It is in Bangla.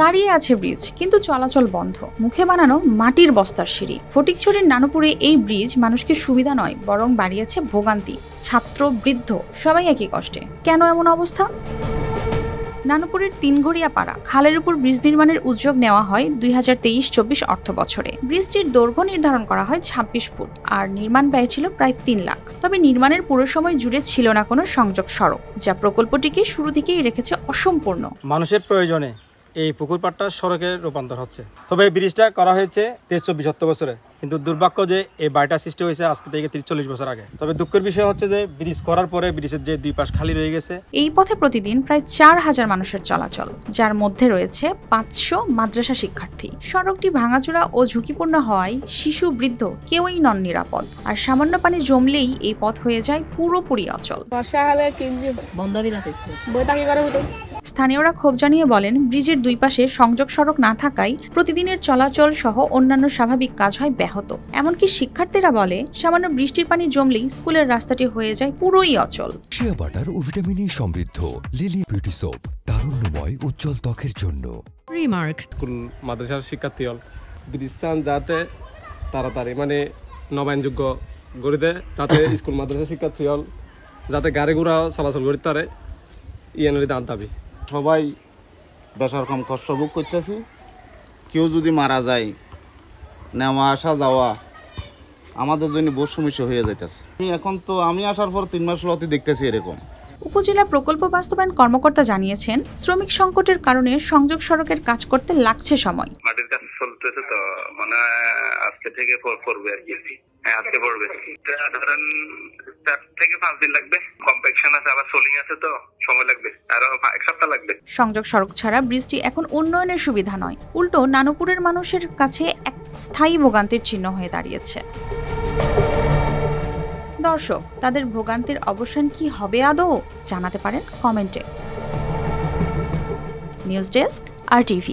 দাঁড়িয়ে আছে ব্রিজ, কিন্তু চলাচল বন্ধ। মুখে বানানো মাটির বস্তার সিঁড়ি। ফটিকছড়ির নানুপুরে এই ব্রিজ মানুষকে সুবিধা নয়, বরং বাড়িয়েছে ভোগান্তি। ছাত্র, বৃদ্ধ সবাই একই কষ্টে। কেন এমন অবস্থা? নানুপুরের তিনঘড়িয়া পাড়া খালের উপর ব্রিজ নির্মাণের উদ্যোগ নেওয়া হয় 2023-24 অর্থ বছরে। ব্রিজটির দৈর্ঘ্য নির্ধারণ করা হয় 26 ফুট আর নির্মাণ ব্যয় ছিল প্রায় 3 লাখ। তবে নির্মাণের পুরো সময় জুড়ে ছিল না কোনো সংযোগ সড়ক, যা প্রকল্পটিকে শুরু থেকেই রেখেছে অসম্পূর্ণ। মানুষের প্রয়োজনে এই পুকুর পাড়টা সড়কের রূপান্তর হচ্ছে। তবে এই ব্রিজটা করা হয়েছে 23-24 বছরে, কিন্তু দুর্ভাগ্য যে এই বাড়িটা সৃষ্টি হয়েছে আজকে থেকে 30-40 বছর আগে। তবে দুঃখের বিষয় হচ্ছে যে ব্রিজ করার পরে ব্রিজের যে দুই পাশ খালি রয়ে গেছে। এই পথে প্রতিদিন প্রায় 4000 মানুষের চলাচল, যার মধ্যে রয়েছে 500 মাদ্রাসা শিক্ষার্থী। সড়কটি ভাঙাচোরা ও ঝুঁকিপূর্ণ হওয়ায় শিশু, বৃদ্ধ কেউই নন নিরাপদ। আর সামান্য পানি জমলেই এই পথ হয়ে যায় পুরোপুরি অচল। স্থানীয়রা ক্ষোভ জানিয়ে বলেন, ব্রিজের দুই পাশে সংযোগ সড়ক না থাকায় প্রতিদিনের চলাচল সহ অন্যান্য স্বাভাবিক কাজ হয় ব্যাহত। এমনকি শিক্ষার্থীরা বলে, সামান্য বৃষ্টির পানি জমলেই স্কুলের রাস্তাটি হয়ে যায় পুরোই অচল। শিয়া বাটার ও ভিটামিনে সমৃদ্ধ লিলি বিউটি সোপ, তারুণ্যময় উজ্জ্বল ত্বকের জন্য। রিমার্ক স্কুল মাদ্রাসার শিক্ষার্থী হল ব্রিজ যাতে তাড়াতাড়ি নবায়নযোগ্য গড়ে দেয়, যাতে স্কুল মাদ্রাসা শিক্ষার্থী হল যাতে গাড়ি ঘোড়া চলাচল করতে পারে, ইএনএর দাবি। সবাই বেশার কম কষ্ট ভোগ করতেছি। কেউ যদি মারা যায়, নেওয়া আসা যাওয়া আমাদের জন্য বহু সমস্যা হয়ে যাইতেছে। আমি আসার পর 3 মাস হতে দেখতেছি এরকম। উপজেলা প্রকল্প বাস্তবায়ন কর্মকর্তা জানিয়েছেন, শ্রমিক সংকটের কারণে সংযোগ সড়কের কাজ করতে লাগছে সময়। মাটির কাজ চলতেছে তো আজকে থেকে পড়বে আর কি। আজকে পড়বে ধরেন 4 থেকে 5 দিন লাগবে। কম্প্যাকশন আছে, আবার সোলিং আছে, তো সময় লাগবে, আরো 1 সপ্তাহ লাগবে। সংযোগ সড়ক ছাড়া ব্রিজটি এখন উন্নয়নের সুবিধা নয়, উল্টো নানুপুরের মানুষের কাছে এক স্থায়ী ভোগান্তির চিহ্ন হয়ে দাঁড়িয়েছে। দর্শক, তাদের ভোগান্তির অবসান কি হবে আদৌ? জানাতে পারেন কমেন্টে। News desk, RTV।